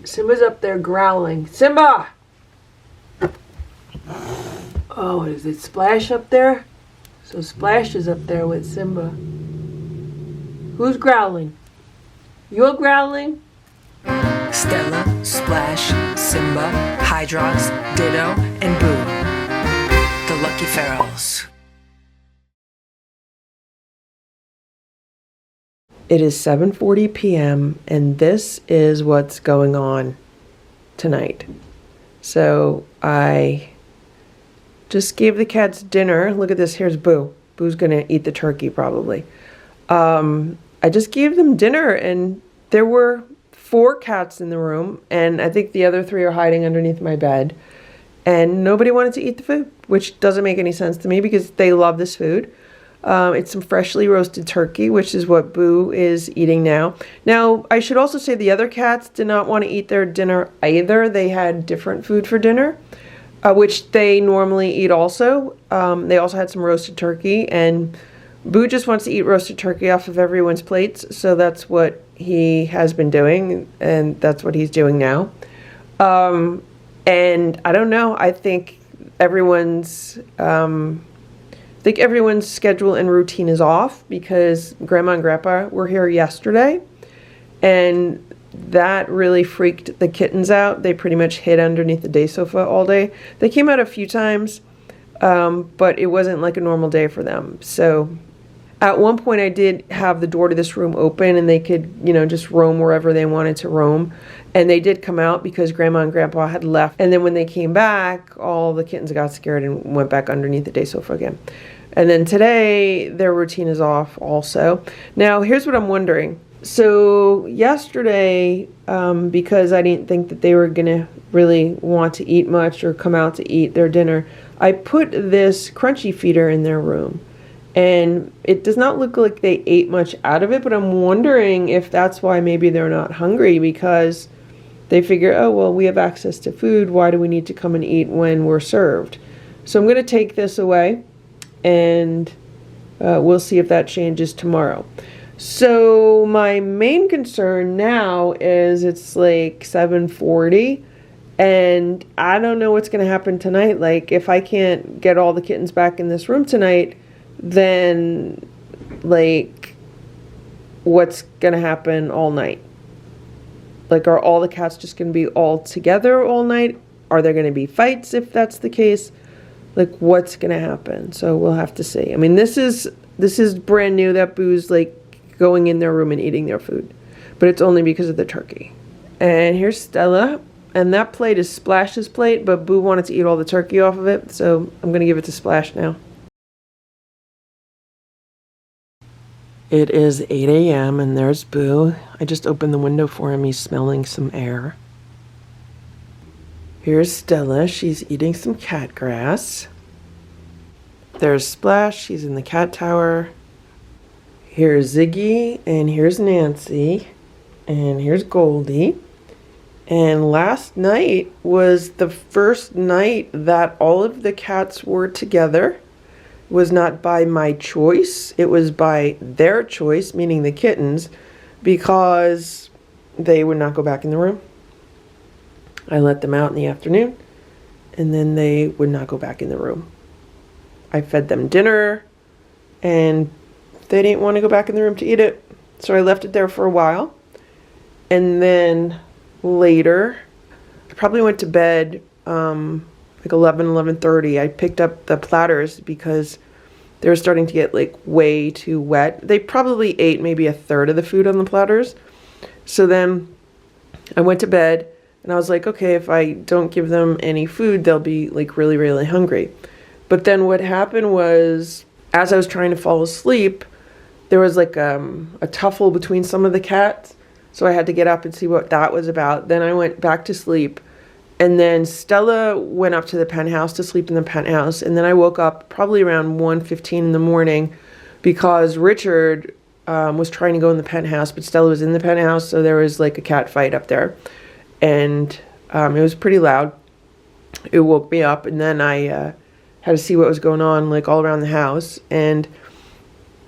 Simba's up there growling. Simba! Oh, is it Splash up there? So Splash is up there with Simba. Who's growling? You're growling? Stella, Splash, Simba, Hydrox, Ditto, and Boo. The Lucky Ferals. It is 7:40 p.m. and this is what's going on tonight. So I just gave the cats dinner. Look at this. Here's Boo. Boo's gonna eat the turkey probably. I just gave them dinner and there were 4 cats in the room and I think the other 3 are hiding underneath my bed. And nobody wanted to eat the food, which doesn't make any sense to me because they love this food. It's some freshly roasted turkey, which is what Boo is eating now. Now, I should also say the other cats did not want to eat their dinner either. They had different food for dinner, which they normally eat also. They also had some roasted turkey, and Boo just wants to eat roasted turkey off of everyone's plates, so that's what he has been doing, and that's what he's doing now. And I don't know, I think everyone's schedule and routine is off because Grandma and Grandpa were here yesterday and that really freaked the kittens out. They pretty much hid underneath the day sofa all day. They came out a few times, but it wasn't like a normal day for them. So at one point I did have the door to this room open and they could, just roam wherever they wanted to roam. And they did come out because Grandma and Grandpa had left. And then when they came back, all the kittens got scared and went back underneath the day sofa again. And then today, their routine is off also. Now, here's what I'm wondering. So yesterday, because I didn't think that they were going to really want to eat much or come out to eat their dinner, I put this crunchy feeder in their room. And it does not look like they ate much out of it, but I'm wondering if that's why maybe they're not hungry because they figure, oh, well, we have access to food. Why do we need to come and eat when we're served? So I'm going to take this away and we'll see if that changes tomorrow. So my main concern now is it's like 7:40 and I don't know what's going to happen tonight. Like if I can't get all the kittens back in this room tonight, then like what's going to happen all night? Like, are all the cats just going to be all together all night? Are there going to be fights if that's the case? Like, what's going to happen? So we'll have to see. I mean, this is brand new that Boo's, like, going in their room and eating their food. But it's only because of the turkey. And here's Stella. And that plate is Splash's plate, but Boo wanted to eat all the turkey off of it. So I'm going to give it to Splash now. It is 8 a.m. and there's Boo. I just opened the window for him. He's smelling some air. Here's Stella. She's eating some cat grass. There's Splash. She's in the cat tower. Here's Ziggy. And here's Nancy. And here's Goldie. And last night was the first night that all of the cats were together. Was not by my choice. It was by their choice, meaning the kittens, because they would not go back in the room. I let them out in the afternoon, and then they would not go back in the room. I fed them dinner, and they didn't want to go back in the room to eat it, so I left it there for a while. And then later, I probably went to bed like 11:30, I picked up the platters because they were starting to get like way too wet. They probably ate maybe a third of the food on the platters. So then I went to bed and I was like, okay, if I don't give them any food, they'll be like really, really hungry. But then what happened was, as I was trying to fall asleep, there was like a tuffle between some of the cats. So I had to get up and see what that was about. Then I went back to sleep. And then Stella went up to the penthouse to sleep in the penthouse. And then I woke up probably around 1:15 in the morning because Richard was trying to go in the penthouse, but Stella was in the penthouse. So there was like a cat fight up there. And it was pretty loud. It woke me up. And then I had to see what was going on like all around the house. And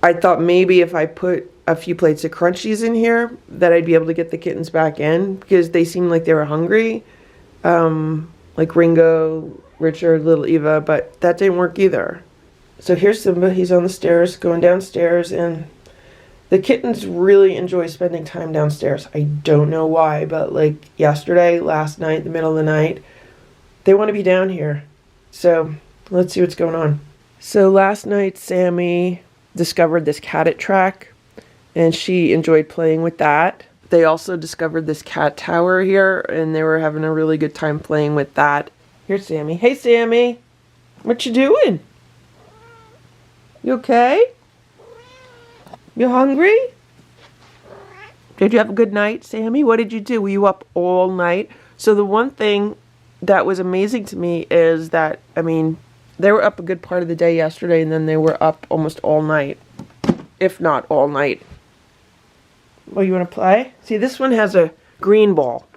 I thought maybe if I put a few plates of crunchies in here that I'd be able to get the kittens back in because they seemed like they were hungry. Like Ringo, Richard, little Eva, but that didn't work either. So here's Simba. He's on the stairs, going downstairs, and the kittens really enjoy spending time downstairs. I don't know why, but like yesterday, last night, the middle of the night, they want to be down here. So let's see what's going on. So last night, Sammy discovered this cat track, and she enjoyed playing with that. They also discovered this cat tower here, and they were having a really good time playing with that. Here's Sammy. Hey, Sammy. What you doing? You okay? You hungry? Did you have a good night, Sammy? What did you do? Were you up all night? So the one thing that was amazing to me is that, I mean, they were up a good part of the day yesterday, and then they were up almost all night, if not all night. Oh, you want to play? See, this one has a green ball.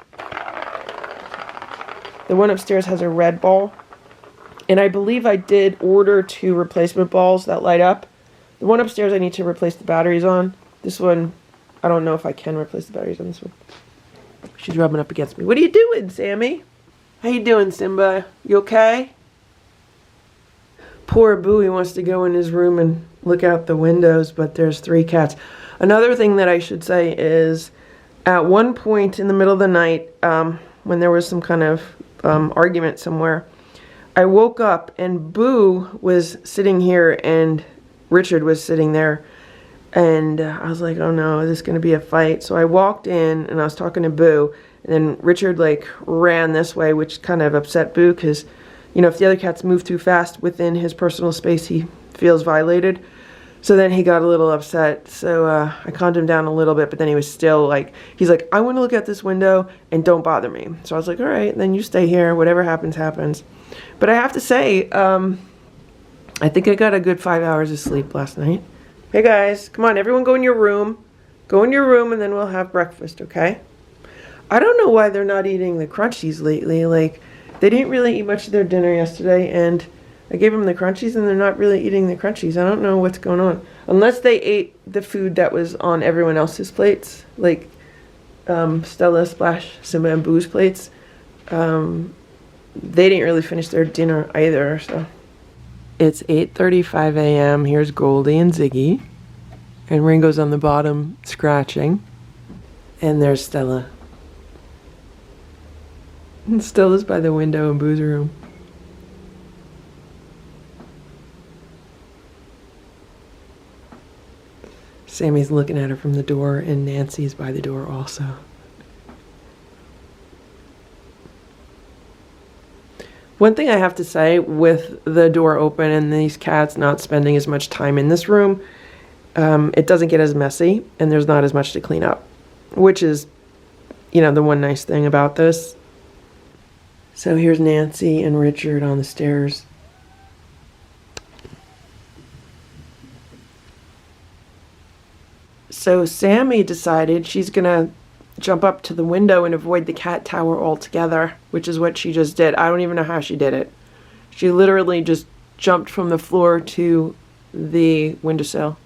The one upstairs has a red ball. And I believe I did order 2 replacement balls that light up. The one upstairs I need to replace the batteries on. This one, I don't know if I can replace the batteries on this one. She's rubbing up against me. What are you doing, Sammy? How you doing, Simba? You okay? Poor Boo, he wants to go in his room and look out the windows, but there's 3 cats. Another thing that I should say is, at one point in the middle of the night, when there was some kind of argument somewhere, I woke up and Boo was sitting here and Richard was sitting there, and I was like, oh no, is this going to be a fight? So I walked in and I was talking to Boo, and then Richard like ran this way, which kind of upset Boo because, you know, if the other cats move too fast within his personal space, he feels violated. So then he got a little upset, so I calmed him down a little bit, but then he was still like, he's like, I want to look out this window and don't bother me. So I was like, all right, then you stay here, whatever happens, happens. But I have to say, I think I got a good 5 hours of sleep last night. Hey guys, come on, everyone go in your room. Go in your room and then we'll have breakfast, okay? I don't know why they're not eating the crunchies lately. Like, they didn't really eat much of their dinner yesterday, and I gave them the crunchies and they're not really eating the crunchies. I don't know what's going on. Unless they ate the food that was on everyone else's plates, like Stella, Splash, Simba, and Boo's plates. They didn't really finish their dinner either, so. It's 8:35 a.m. Here's Goldie and Ziggy. And Ringo's on the bottom scratching. And there's Stella. And Stella's by the window in Boo's room. Sammy's looking at her from the door, and Nancy's by the door also. One thing I have to say with the door open and these cats not spending as much time in this room, it doesn't get as messy and there's not as much to clean up, which is, you know, the one nice thing about this. So here's Nancy and Richard on the stairs. So Sammy decided she's gonna jump up to the window and avoid the cat tower altogether, which is what she just did. I don't even know how she did it. She literally just jumped from the floor to the windowsill.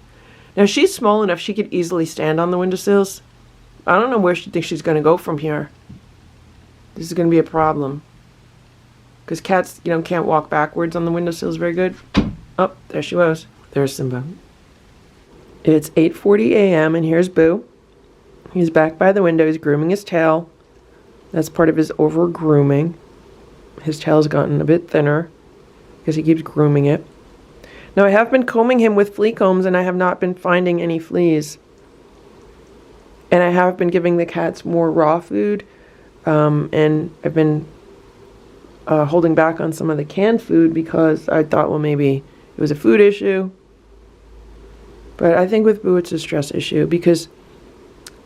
Now she's small enough she could easily stand on the windowsills. I don't know where she thinks she's gonna go from here. This is gonna be a problem. Because cats, you know, can't walk backwards on the windowsills very good. Oh, there she was. There's Simba. It's 8:40 a.m. and here's Boo. He's back by the window. He's grooming his tail. That's part of his over-grooming. His tail's gotten a bit thinner because he keeps grooming it. Now, I have been combing him with flea combs and I have not been finding any fleas. And I have been giving the cats more raw food. And I've been holding back on some of the canned food because I thought, well, maybe it was a food issue. But I think with Boo, it's a stress issue because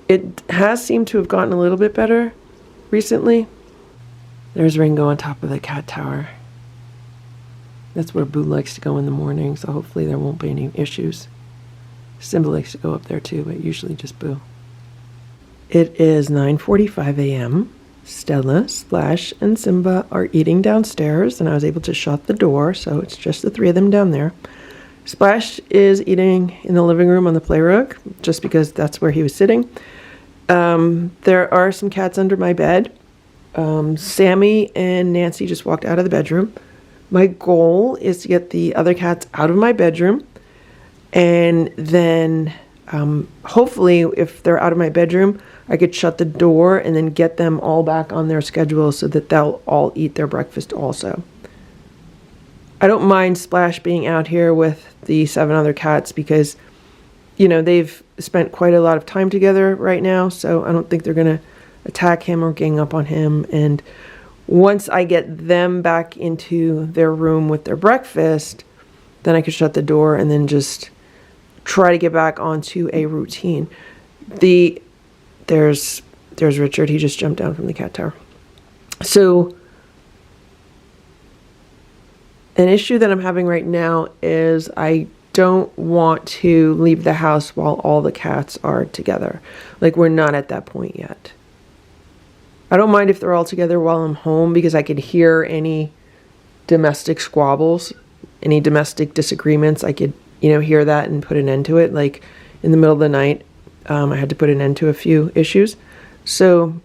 it has seemed to have gotten a little bit better recently. There's Ringo on top of the cat tower. That's where Boo likes to go in the morning, so hopefully there won't be any issues. Simba likes to go up there too, but usually just Boo. It is 9:45 a.m. Stella, Splash, and Simba are eating downstairs, and I was able to shut the door, so it's just the 3 of them down there. Splash is eating in the living room on the play rug, just because that's where he was sitting. There are some cats under my bed. Sammy and Nancy just walked out of the bedroom. My goal is to get the other cats out of my bedroom, and then hopefully if they're out of my bedroom, I could shut the door and then get them all back on their schedule so that they'll all eat their breakfast also. I don't mind Splash being out here with the 7 other cats because, you know, they've spent quite a lot of time together right now, so I don't think they're going to attack him or gang up on him. And once I get them back into their room with their breakfast, then I can shut the door and then just try to get back onto a routine. There's Richard. He just jumped down from the cat tower. So an issue that I'm having right now is I don't want to leave the house while all the cats are together. Like, we're not at that point yet. I don't mind if they're all together while I'm home because I could hear any domestic squabbles, any domestic disagreements. I could, hear that and put an end to it. Like in the middle of the night, I had to put an end to a few issues. So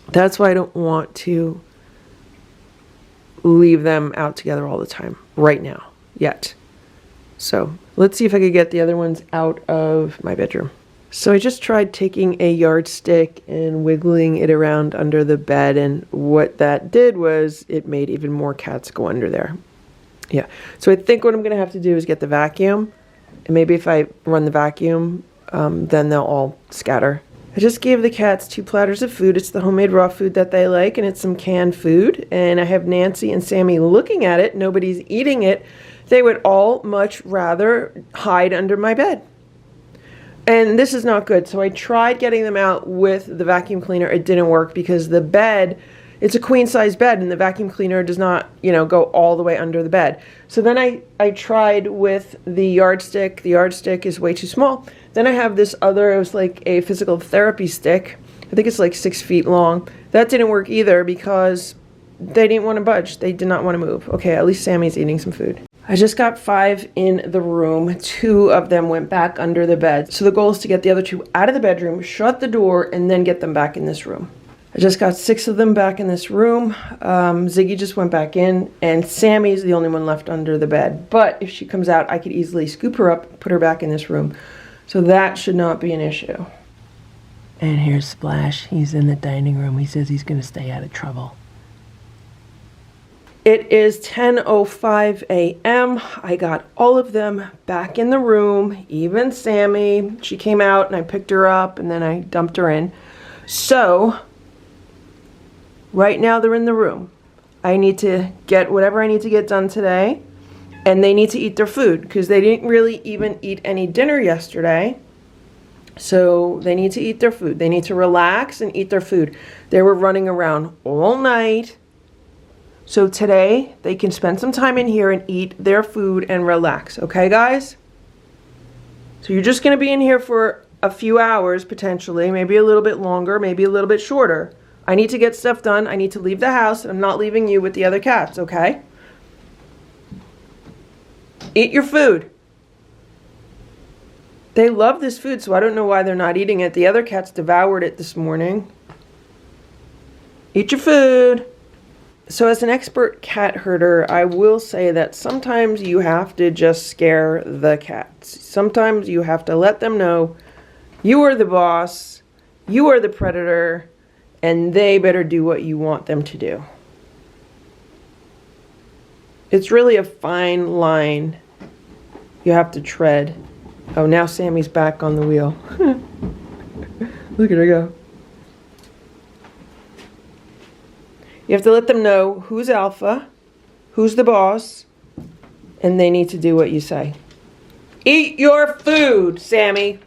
that's why I don't want to leave them out together all the time right now yet. So let's see if I could get the other ones out of my bedroom. So I just tried taking a yardstick and wiggling it around under the bed, and what that did was it made even more cats go under there. Yeah, so I think what I'm going to have to do is get the vacuum, and maybe if I run the vacuum, then they'll all scatter. I just gave the cats 2 platters of food. It's the homemade raw food that they like, and it's some canned food, and I have Nancy and Sammy looking at it. Nobody's eating it. They would all much rather hide under my bed. And this is not good. So I tried getting them out with the vacuum cleaner. It didn't work because the bed, it's a queen size bed, and the vacuum cleaner does not, go all the way under the bed. So then I tried with the yardstick. The yardstick is way too small. Then I have this other, it was like a physical therapy stick. I think it's like 6 feet long. That didn't work either because they didn't want to budge. They did not want to move. Okay, at least Sammy's eating some food. I just got 5 in the room. 2 of them went back under the bed. So the goal is to get the other 2 out of the bedroom, shut the door, and then get them back in this room. I just got 6 of them back in this room. Ziggy just went back in, and Sammy's the only one left under the bed. But if she comes out, I could easily scoop her up, put her back in this room. So that should not be an issue. And here's Splash. He's in the dining room. He says he's going to stay out of trouble. It is 10:05 a.m. I got all of them back in the room, even Sammy. She came out and I picked her up and then I dumped her in. So, right now they're in the room. I need to get whatever I need to get done today, and they need to eat their food because they didn't really even eat any dinner yesterday. So they need to eat their food. They need to relax and eat their food. They were running around all night. So today, they can spend some time in here and eat their food and relax. Okay, guys? So you're just going to be in here for a few hours, potentially. Maybe a little bit longer, maybe a little bit shorter. I need to get stuff done. I need to leave the house. I'm not leaving you with the other cats, okay? Eat your food. They love this food, so I don't know why they're not eating it. The other cats devoured it this morning. Eat your food. So as an expert cat herder, I will say that sometimes you have to just scare the cats. Sometimes you have to let them know you are the boss, you are the predator, and they better do what you want them to do. It's really a fine line you have to tread. Oh, now Sammy's back on the wheel. Look at her go. You have to let them know who's alpha, who's the boss, and they need to do what you say. Eat your food, Sammy.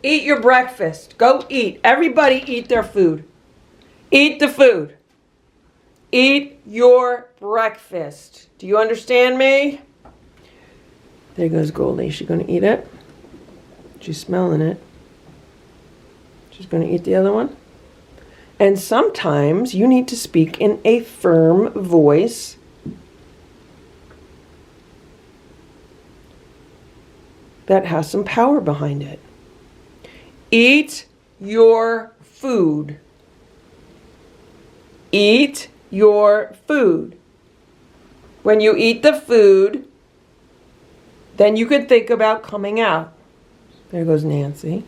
Eat your breakfast. Go eat. Everybody eat their food. Eat the food. Eat your breakfast. Do you understand me? There goes Goldie. She's going to eat it. She's smelling it. She's going to eat the other one. And sometimes you need to speak in a firm voice that has some power behind it. Eat your food. Eat your food. When you eat the food, then you can think about coming out. There goes Nancy.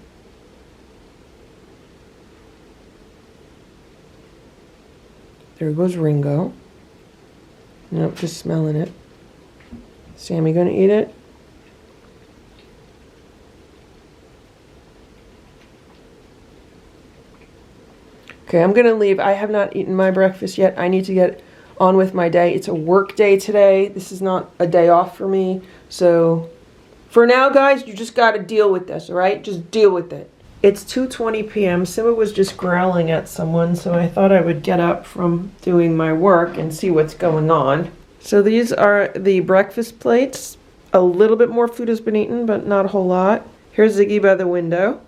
There goes Ringo. Nope, just smelling it. Sammy gonna eat it? Okay, I'm gonna leave. I have not eaten my breakfast yet. I need to get on with my day. It's a work day today. This is not a day off for me. So for now, guys, you just gotta deal with this, all right? Just deal with it. It's 2:20 p.m. Simba was just growling at someone, so I thought I would get up from doing my work and see what's going on. So these are the breakfast plates. A little bit more food has been eaten, but not a whole lot. Here's Ziggy by the window.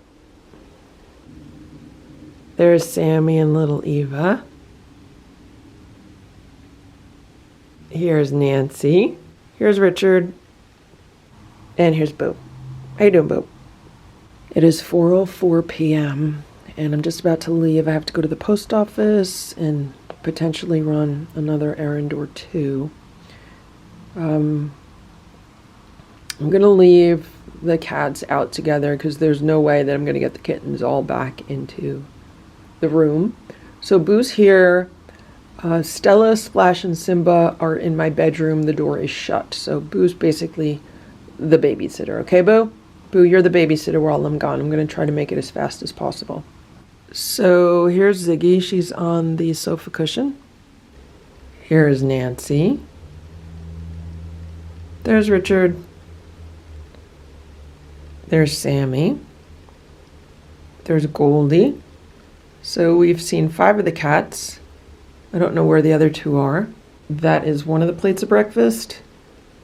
There's Sammy and little Eva. Here's Nancy. Here's Richard. And here's Boo. How you doing, Boo? It is 4:04 p.m. and I'm just about to leave. I have to go to the post office and potentially run another errand or two. I'm going to leave the cats out together because there's no way that I'm going to get the kittens all back into the room. So Boo's here. Stella, Splash, and Simba are in my bedroom. The door is shut. So Boo's basically the babysitter. Okay, Boo? Boo, you're the babysitter while I'm gone. I'm going to try to make it as fast as possible. So here's Ziggy. She's on the sofa cushion. Here's Nancy. There's Richard. There's Sammy. There's Goldie. So we've seen 5 of the cats. I don't know where the other 2 are. That is one of the plates of breakfast.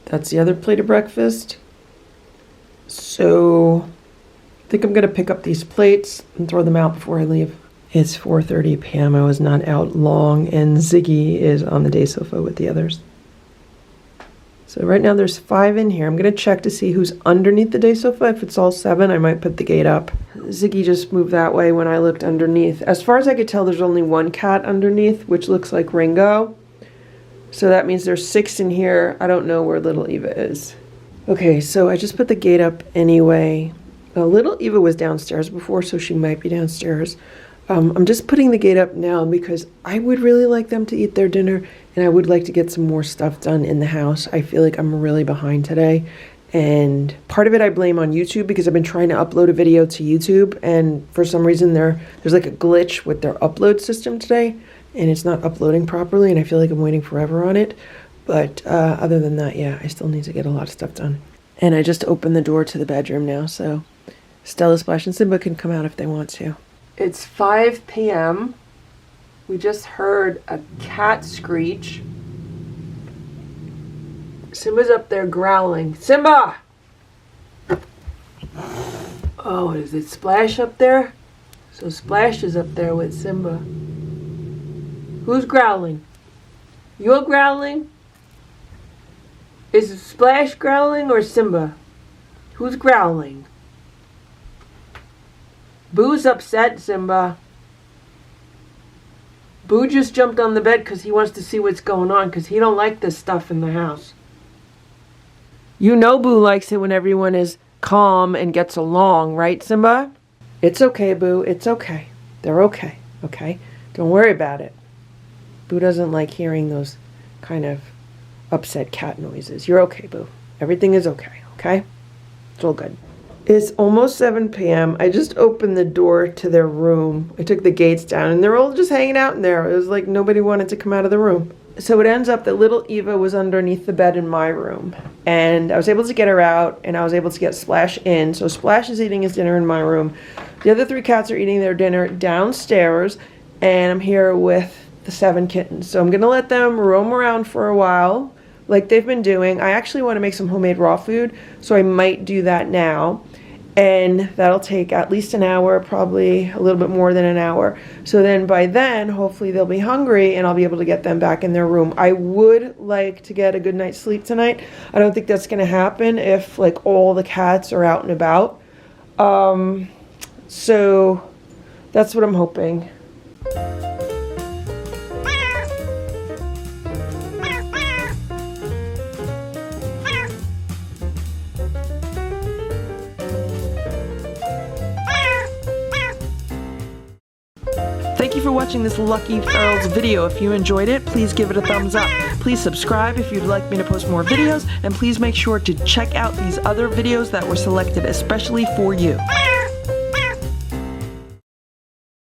That's the other plate of breakfast. So I think I'm going to pick up these plates and throw them out before I leave. It's 4:30 p.m. I was not out long, and Ziggy is on the day sofa with the others. So right now there's 5 in here. I'm going to check to see who's underneath the day sofa. If it's all 7, I might put the gate up. Ziggy just moved that way when I looked underneath. As far as I could tell, there's only 1 cat underneath, which looks like Ringo. So that means there's 6 in here. I don't know where little Eva is. Okay, so I just put the gate up anyway. Little Eva was downstairs before, so she might be downstairs. I'm just putting the gate up now because I would really like them to eat their dinner, and I would like to get some more stuff done in the house. I feel like I'm really behind today, and part of it I blame on YouTube because I've been trying to upload a video to YouTube, and for some reason there's like a glitch with their upload system today, and it's not uploading properly, and I feel like I'm waiting forever on it. But other than that, yeah, I still need to get a lot of stuff done. And I just opened the door to the bedroom now, so Stella, Splash, and Simba can come out if they want to. It's 5 p.m. We just heard a cat screech. Simba's up there growling. Simba! Oh, is it Splash up there? So Splash is up there with Simba. Who's growling? You're growling? Is it Splash growling or Simba? Who's growling? Boo's upset, Simba. Boo just jumped on the bed because he wants to see what's going on because he don't like this stuff in the house. You know Boo likes it when everyone is calm and gets along, right, Simba? It's okay, Boo. It's okay. They're okay, okay? Don't worry about it. Boo doesn't like hearing those kind of upset cat noises. You're okay, Boo. Everything is okay, okay? It's all good. It's almost 7 p.m. I just opened the door to their room. I took the gates down, and they're all just hanging out in there. It was like nobody wanted to come out of the room. So it ends up that little Eva was underneath the bed in my room, and I was able to get her out, and I was able to get Splash in. So Splash is eating his dinner in my room. The other 3 cats are eating their dinner downstairs, and I'm here with the 7 kittens. So I'm going to let them roam around for a while, like they've been doing. I actually want to make some homemade raw food, so I might do that now. and that'll take at least an hour, probably a little bit more than an hour. So then by then, hopefully they'll be hungry and I'll be able to get them back in their room. I would like to get a good night's sleep tonight. I don't think that's gonna happen if like all the cats are out and about. So that's what I'm hoping. Thank you for watching this Lucky Ferals video. If you enjoyed it, please give it a thumbs up. Please subscribe if you'd like me to post more videos, and please make sure to check out these other videos that were selected especially for you.